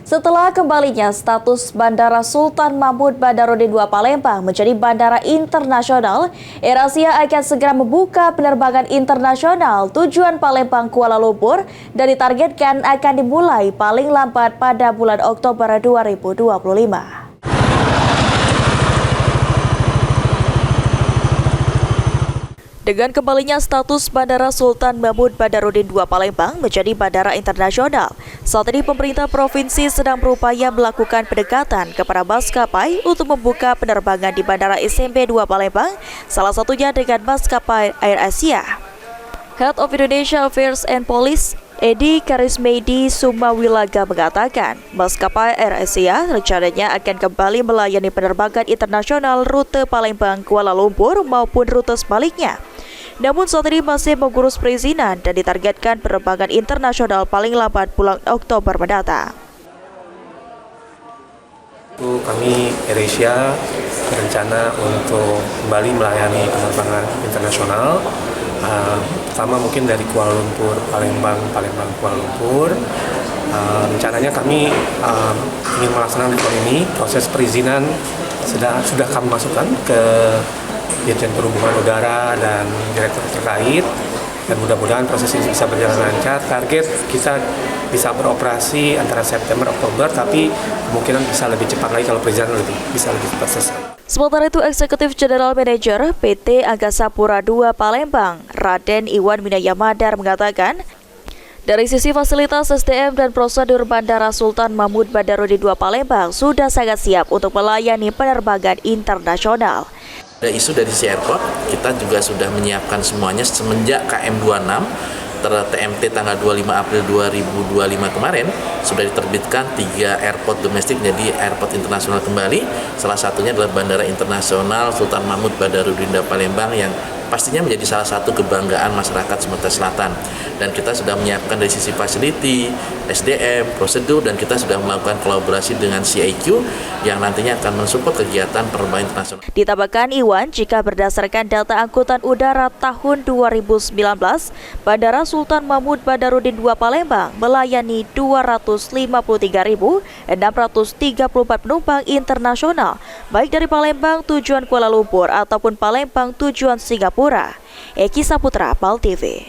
Setelah kembalinya status Bandara Sultan Mahmud Badarudin II Palembang menjadi bandara internasional, AirAsia akan segera membuka penerbangan internasional tujuan Palembang Kuala Lumpur dan ditargetkan akan dimulai paling lambat pada bulan Oktober 2025. Dengan kembalinya status Bandara Sultan Mahmud Badarudin II Palembang menjadi bandara internasional, saat ini pemerintah provinsi sedang berupaya melakukan pendekatan kepada maskapai untuk membuka penerbangan di Bandara SMP 2 Palembang, salah satunya dengan maskapai AirAsia. Head of Indonesia Affairs and Policy, Edi Karismedi Sumawilaga mengatakan, maskapai AirAsia rencananya akan kembali melayani penerbangan internasional rute Palembang Kuala Lumpur maupun rute sebaliknya. Namun saat ini masih mengurus perizinan dan ditargetkan penerbangan internasional paling lambat bulan Oktober mendatang. Kami AirAsia berencana untuk kembali melayani penerbangan internasional. Pertama mungkin dari Kuala Lumpur, Palembang, Kuala Lumpur. Rencananya kami ingin melaksanakan ini. Proses perizinan sudah kami masukkan ke Dirjen Perhubungan Udara dan direktur terkait, dan mudah-mudahan proses ini bisa berjalan lancar. Target kita bisa beroperasi antara September Oktober, tapi kemungkinan bisa lebih cepat lagi kalau perizinan bisa lebih cepat selesai. Sementara itu, Eksekutif General Manager PT Angkasa Pura II Palembang, Raden Iwan Minayamadar mengatakan, dari sisi fasilitas SDM dan prosedur Bandara Sultan Mahmud Badarudin II Palembang sudah sangat siap untuk melayani penerbangan internasional. Ada isu dari si airport, kita juga sudah menyiapkan semuanya semenjak KM26 TMT tanggal 25 April 2025 kemarin sudah diterbitkan 3 airport domestik menjadi airport internasional kembali. Salah satunya adalah Bandara Internasional Sultan Mahmud Badarudin II Palembang yang pastinya menjadi salah satu kebanggaan masyarakat Sumatera Selatan. Dan kita sudah menyiapkan dari sisi facility, SDM, prosedur, dan kita sudah melakukan kolaborasi dengan CIQ yang nantinya akan mensupport kegiatan penerbangan internasional. Ditambahkan Iwan, jika berdasarkan data angkutan udara tahun 2019, Bandara Sultan Mahmud Badarudin II Palembang melayani 253.634 penumpang internasional, baik dari Palembang tujuan Kuala Lumpur ataupun Palembang tujuan Singapura. Eki Saputra, PAL TV.